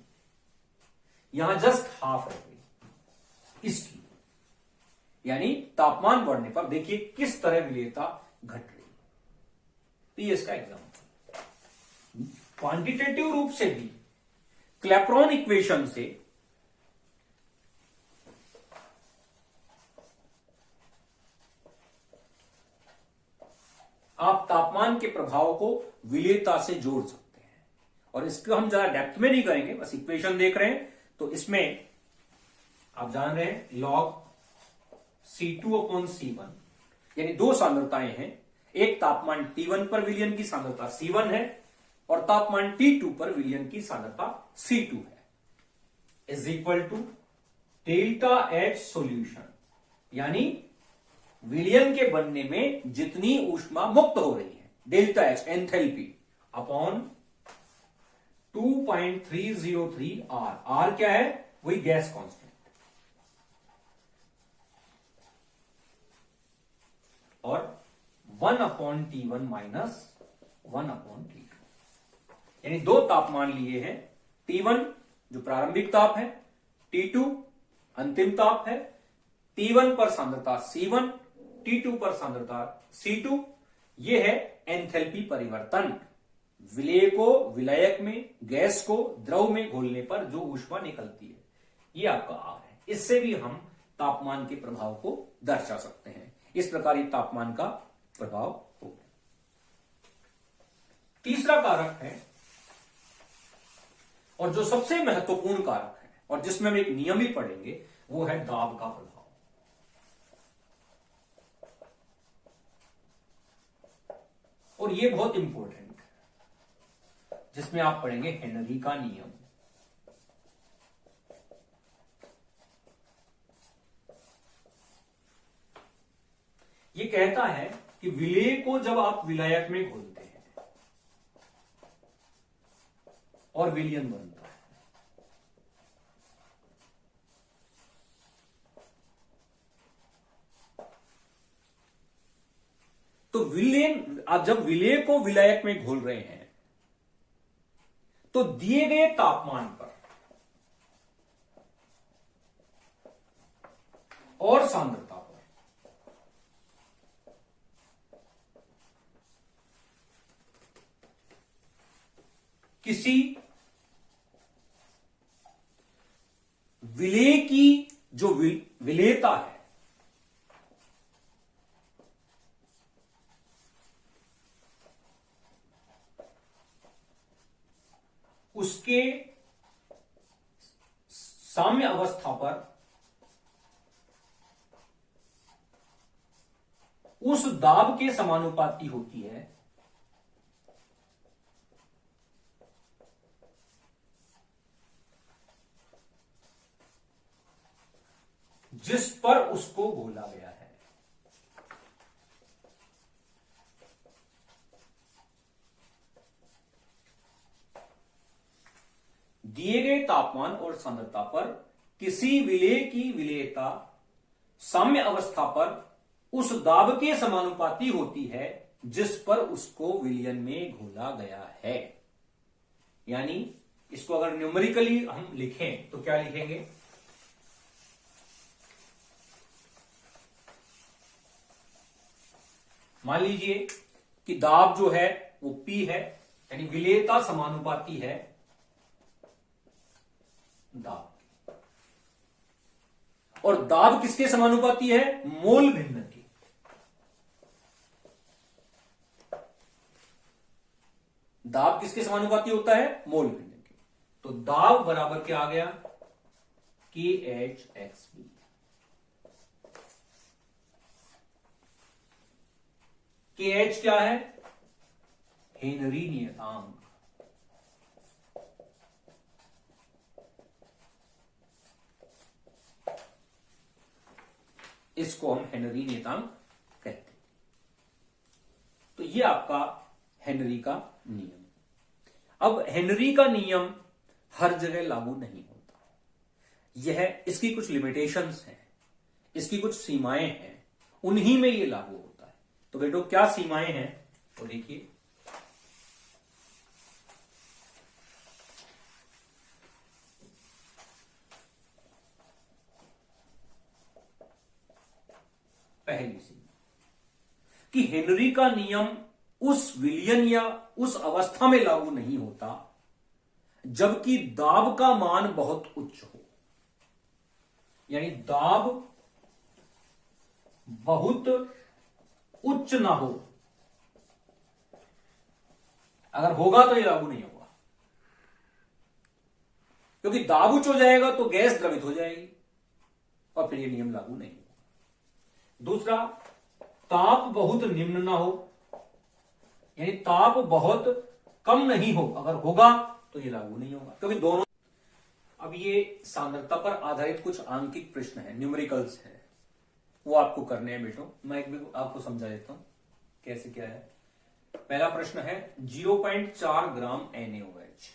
यहां जस्ट हाफ रह गई इसकी। यानी तापमान बढ़ने पर देखिए किस तरह विलेयता घट रही है। तो ये इसका एग्जाम्पल। क्वांटिटेटिव रूप से भी क्लैपेरॉन इक्वेशन से आप तापमान के प्रभाव को विलेयता से जोड़ सकते हैं, और इसको हम ज्यादा डेप्थ में नहीं करेंगे, बस इक्वेशन देख रहे हैं। तो इसमें आप जान रहे हैं log C2/C1, यानी दो सांद्रताएं हैं, एक तापमान T1 पर विलयन की सांद्रता C1 है और तापमान T2 पर विलयन की सांद्रता C2 है, is equal to delta H solution, यानी विलयन के बनने में जितनी ऊष्मा मुक्त हो रही है, delta H enthalpy, upon 2.303 R। R क्या है? वही गैस कांस्टेंट, और 1/T1 माइनस 1/T2, यानी दो तापमान लिए हैं, T1 जो प्रारंभिक ताप है, T2 अंतिम ताप है। T1 पर सांद्रता C1, T2 पर सांद्रता C2। यह है एंथैल्पी परिवर्तन, विलेय को विलायक में, गैस को द्रव में घोलने पर जो ऊष्मा निकलती है, यह आपका R है। इससे भी हम तापमान के प्रभाव को दर्शा सकते हैं। इस प्रकार ये तापमान का प्रभाव हो गया। तीसरा कारक है, और जो सबसे महत्वपूर्ण कारक है और जिसमें हम एक नियम ही पढ़ेंगे, वो है दाब का प्रभाव। और ये बहुत इंपॉर्टेंट है, जिसमें आप पढ़ेंगे हेनरी का नियम। ये कहता है कि विलेय को जब आप विलायक में घोलते हैं और विलयन बनता है, तो विलयन, आप जब विलेय को विलायक में घोल रहे हैं तो दिए गए तापमान पर और सांद्रता पर किसी विलेय की जो विलेयता है, उसके साम्य अवस्था पर उस दाब के समानुपाती होती है जिस पर उसको घोला गया है। दिए गए तापमान और सांद्रता पर किसी विलेय की विलेयता साम्य अवस्था पर उस दाब के समानुपाती होती है जिस पर उसको विलयन में घोला गया है। यानी इसको अगर न्यूमेरिकली हम लिखें तो क्या लिखेंगे? मान लीजिए कि दाब जो है वो P है, यानी विलेयता समानुपाती है दाब, और दाब किसके समानुपाती है? मोल भिन्न के। दाब किसके समानुपाती होता है? मोल भिन्न के। तो दाब बराबर क्या आ गया? KHXB। KH क्या है? हेनरी नियतांक। इसको हम हेनरी नियतांक कहते हैं। तो ये आपका हेनरी का नियम। अब हेनरी का नियम हर जगह लागू नहीं होता, यह इसकी कुछ लिमिटेशंस हैं, इसकी कुछ सीमाएं हैं, उन्हीं में ये लागू होता है। तो बेटो क्या सीमाएं हैं तो देखिए, पहली सीमा कि हेनरी का नियम उस विलयन या उस अवस्था में लागू नहीं होता जबकि दाब का मान बहुत उच्च हो। यानी दाब बहुत उच्च ना हो, अगर होगा तो ये लागू नहीं होगा, क्योंकि दाब उच्च हो जाएगा तो गैस द्रवित हो जाएगी और फिर ये नियम लागू नहीं होगा। दूसरा, ताप बहुत निम्न ना हो, यानी ताप बहुत कम नहीं हो, अगर होगा तो ये लागू नहीं होगा, क्योंकि दोनों। अब ये सांद्रता पर आधारित कुछ आंकिक प्रश्न है, न्यूमेरिकल्स है, वो आपको करने हैं बेटो। मैं एक भी आपको समझा देता हूं कैसे क्या है। पहला प्रश्न है 0.4 ग्राम NaOH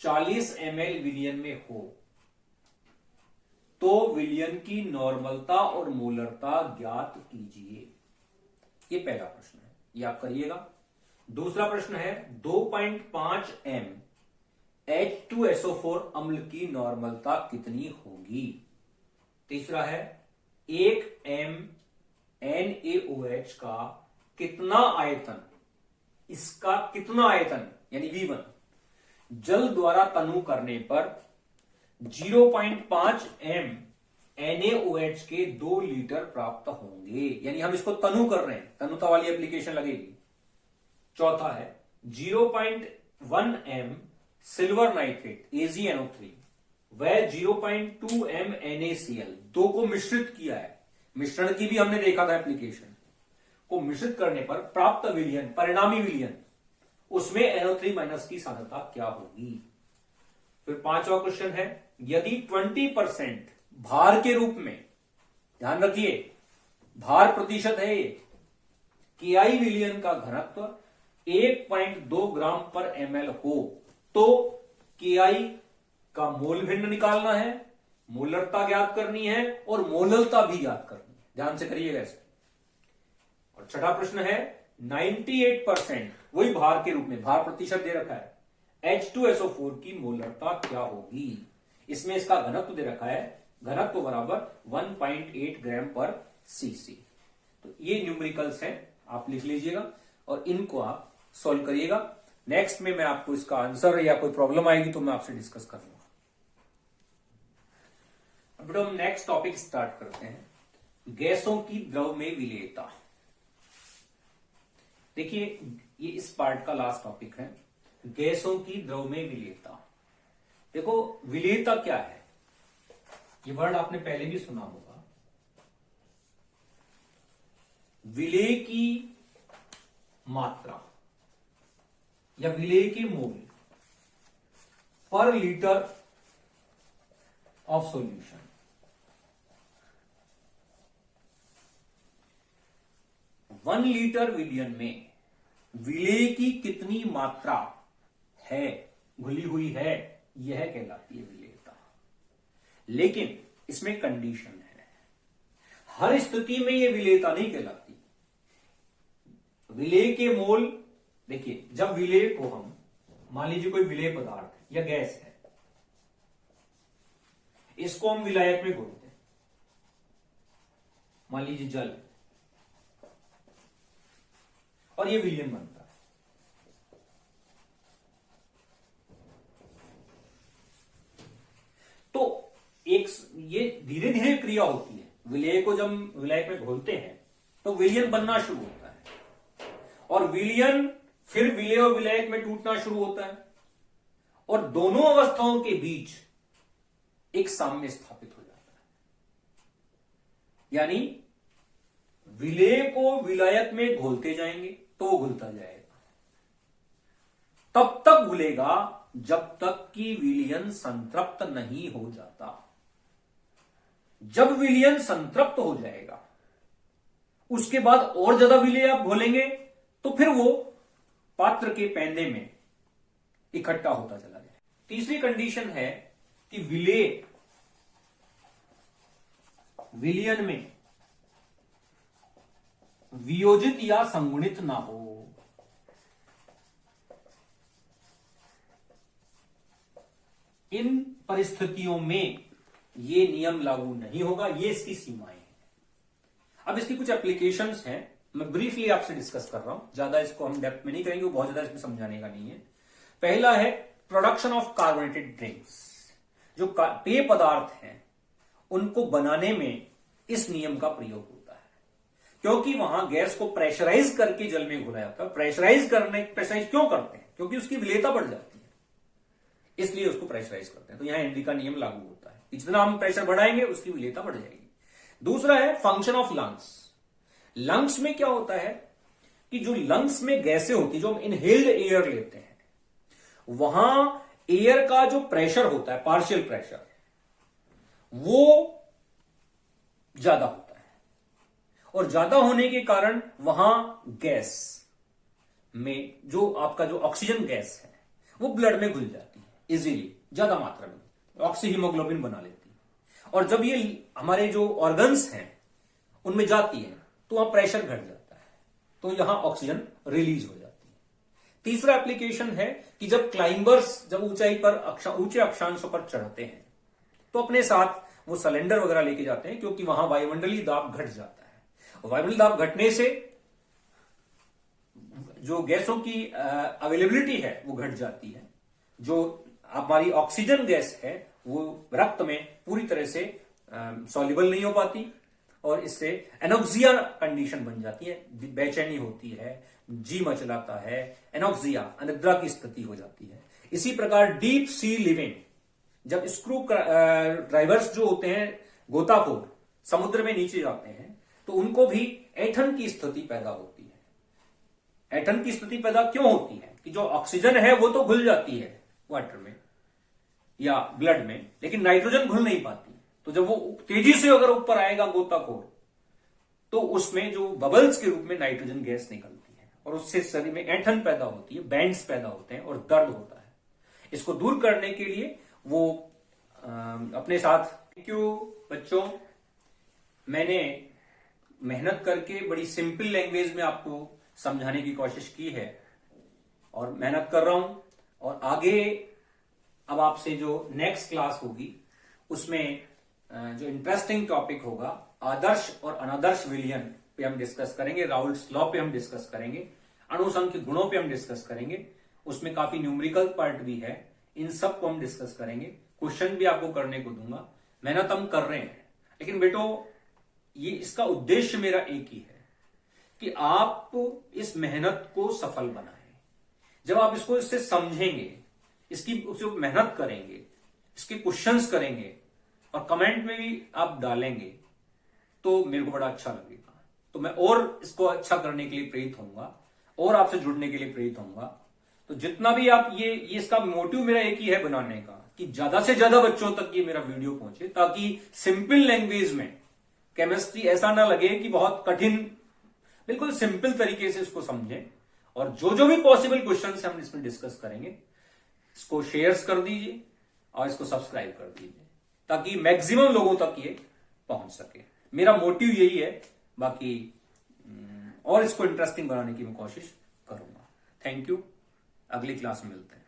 40 ml विलयन में हो तो विलयन की नॉर्मलता और मोलरता ज्ञात कीजिए। ये पहला प्रश्न है, ये आप करिएगा। दूसरा प्रश्न है 2.5 m H2SO4 अम्ल की नॉर्मलता कितनी होगी। तीसरा है 1 m NaOH का कितना आयतन, इसका कितना आयतन यानी V1 जल द्वारा तनु करने पर 0.5 m NaOH के 2 लीटर प्राप्त होंगे। यानी हम इसको तनु कर रहे हैं, तनुता वाली एप्लीकेशन लगेगी। चौथा है 0.1 m सिल्वर नाइट्रेट AgNO3 वह 0.2 m NaCl, दो को मिश्रित किया है, मिश्रण की भी हमने देखा था एप्लीकेशन को मिश्रित करने पर प्राप्त विलयन, परिणामी विलयन, उसमें NO3 माइनस की सांद्रता क्या होगी। फिर पांचवा क्वेश्चन है यदि 20% भार के रूप में, ध्यान रखिए भार प्रतिशत है ये, KI विलयन का घनत्व 1.2 ग्राम पर ml हो तो KI का मोल भिन्न निकालना है, मोलरता ज्ञात करनी है और मोललता भी ज्ञात करनी है। ध्यान से करिएगा इसको। और छठा प्रश्न है 98%, वही भार के रूप में, भार प्रतिशत दे रखा है, H2SO4 की मोलरता क्या होगी। इसमें इसका घनत्व दे रखा है, घनत्व बराबर 1.8 ग्राम पर cc। तो ये न्यूमेरिकल्स हैं, आप लिख लीजिएगा और इनको आप सॉल्व करिएगा। नेक्स्ट में मैं आपको इसका आंसर या कोई प्रॉब्लम आएगी तो मैं आपसे डिस्कस करूंगा। अब हम नेक्स्ट टॉपिक स्टार्ट करते हैं, गैसों की द्रव में विलेयता। देखिए ये इस पार्ट का लास्ट टॉपिक है। गैसों की द्रव में विलेयता। देखो विलेयता क्या है, ये वर्ड आपने पहले भी सुना होगा। विलेय की मात्रा या विलेय के मोल पर लीटर ऑफ सॉल्यूशन। 1 लीटर विलयन में विलेय की कितनी मात्रा है, घुली हुई है, यह कहलाती है विलेयता। लेकिन इसमें कंडीशन है, हर स्थिति में यह विलेयता नहीं कहलाती। विलेय के मोल, देखिए जब विलेय को हम, मान लीजिए कोई विलेय पदार्थ या गैस है, इसको हम विलायक में घोलते हैं, मान लीजिए जल, और ये विलयन बनता है। तो एक ये धीरे धीरे क्रिया होती है। विलेय को जब विलायक में घोलते हैं तो विलयन बनना शुरू होता है, और विलयन फिर विलेय और विलायक में टूटना शुरू होता है, और दोनों अवस्थाओं के बीच एक साम्य स्थापित हो जाता है। यानी विलेय को विलायक में घोलते जाएंगे तो वो घुलता जाएगा, तब तक घुलेगा जब तक कि विलयन संतृप्त नहीं हो जाता। जब विलयन संतृप्त हो जाएगा, उसके बाद और ज्यादा विलेय आप घोलेंगे तो फिर वो पात्र के पैंदे में इकट्ठा होता चला जाए। तीसरी कंडीशन है कि विलेय विलयन में वियोजित या संगुणित ना हो। इन परिस्थितियों में यह नियम लागू नहीं होगा, ये इसकी सीमाएं हैं। अब इसकी कुछ एप्लीकेशंस हैं, मैं ब्रीफली आपसे डिस्कस कर रहा हूं, ज्यादा इसको हम डेप्थ में नहीं करेंगे, वो बहुत ज्यादा इसमें समझाने का नहीं है। पहला है प्रोडक्शन ऑफ कार्बोनेटेड ड्रिंक्स। जो पेय पदार्थ हैं उनको बनाने में इस नियम का प्रयोग होता है, क्योंकि वहां गैस को प्रेशराइज करके जल में घुलाया जाता है। प्रेशराइज क्यों करते हैं? क्योंकि उसकी विलेयता बढ़ जाती है, इसलिए उसको प्रेशराइज करते हैं। तो यहां हेनरी का नियम लागू होता है, जितना हम प्रेशर बढ़ाएंगे उसकी विलेयता बढ़ जाएगी। दूसरा है फंक्शन ऑफ लंग्स। लंग्स में क्या होता है कि जो लंग्स में गैसें होती है, जो हम इनहेल्ड एयर लेते हैं, वहां एयर का जो प्रेशर होता है, पार्शियल प्रेशर, वो ज्यादा होता है, और ज्यादा होने के कारण वहां गैस में जो आपका जो ऑक्सीजन गैस है वो ब्लड में घुल जाती है इजीली, ज्यादा मात्रा में ऑक्सी हीमोग्लोबिन बना लेती है। और जब ये हमारे जो ऑर्गन्स हैं उनमें जाती है तो वहां प्रेशर घट जाता है, तो यहां ऑक्सीजन रिलीज हो जाती है। तीसरा एप्लीकेशन है कि जब क्लाइंबर्स जब ऊंचाई पर ऊंचे अक्षांशों पर चढ़ते हैं तो अपने साथ वो सिलेंडर वगैरह लेके जाते हैं, क्योंकि वहां वायुमंडलीय दाब घट जाता है। वायुमंडलीय दाब घटने से जो गैसों की अवेलेबिलिटी है वो घट जाती है। जो हमारी ऑक्सीजन गैस है वो रक्त में पूरी तरह से सॉल्युबल नहीं हो पाती, और इससे एनोक्सिया कंडीशन बन जाती है, बेचैनी होती है, जी मचलाता है, एनोक्सिया अनिद्रा की स्थिति हो जाती है। इसी प्रकार डीप सी लिविंग, जब स्क्रू ड्राइवर्स जो होते हैं, गोताखोर समुद्र में नीचे जाते हैं, तो उनको भी ऐंठन की स्थिति पैदा होती है। ऐंठन की स्थिति पैदा क्यों होती है कि जो ऑक्सीजन है वो तो घुल जाती है वाटर में या ब्लड में, लेकिन नाइट्रोजन घुल नहीं पाती। तो जब वो तेजी से अगर ऊपर आएगा गोताखोर, तो उसमें जो बबल्स के रूप में नाइट्रोजन गैस निकलती है, और उससे शरीर में ऐंठन पैदा होती है, बैंड्स पैदा होते हैं और दर्द होता है। इसको दूर करने के लिए वो अपने साथ, क्यों बच्चों, मैंने मेहनत करके बड़ी सिंपल लैंग्वेज में आपको समझाने की कोशिश की है, और मेहनत कर रहा हूं। और आगे अब आपसे जो नेक्स्ट क्लास होगी उसमें जो इंटरेस्टिंग टॉपिक होगा, आदर्श और अनादर्श विलयन पे हम डिस्कस करेंगे, राउल्ट्स लॉ पे हम डिस्कस करेंगे, अणुसंख्य गुणों पे हम डिस्कस करेंगे। उसमें काफी न्यूमेरिकल पार्ट भी है, इन सब को हम डिस्कस करेंगे। क्वेश्चन भी आपको करने को दूंगा। मेहनत हम कर रहे हैं, लेकिन बेटो ये इसका उद्देश्य मेरा एक ही है कि आप इस मेहनत को सफल बनाएं। जब आप इसको इससे समझेंगे, इसकी उससे मेहनत करेंगे, इसके क्वेश्चंस करेंगे और कमेंट में भी आप डालेंगे तो मेरे को बड़ा अच्छा लगेगा। तो मैं और इसको अच्छा करने के लिए प्रेरित होऊंगा और आपसे जुड़ने के लिए प्रेरित होऊंगा। तो जितना भी आप ये इसका मोटिव मेरा एक ही है बनाने का कि ज्यादा से ज्यादा बच्चों तक ये मेरा वीडियो पहुंचे, ताकि सिंपल लैंग्वेज में केमिस्ट्री ऐसा ना लगे कि बहुत कठिन, बिल्कुल सिंपल तरीके से इसको समझें। और जो भी पॉसिबल क्वेश्चन हम इसमें डिस्कस करेंगे, इसको शेयर्स कर दीजिए और इसको सब्सक्राइब कर दीजिए ताकि मैक्सिमम लोगों तक ये पहुंच सके। मेरा मोटिव यही है, बाकी और इसको इंटरेस्टिंग बनाने की मैं कोशिश करूंगा। थैंक यू, अगली क्लास में मिलते हैं।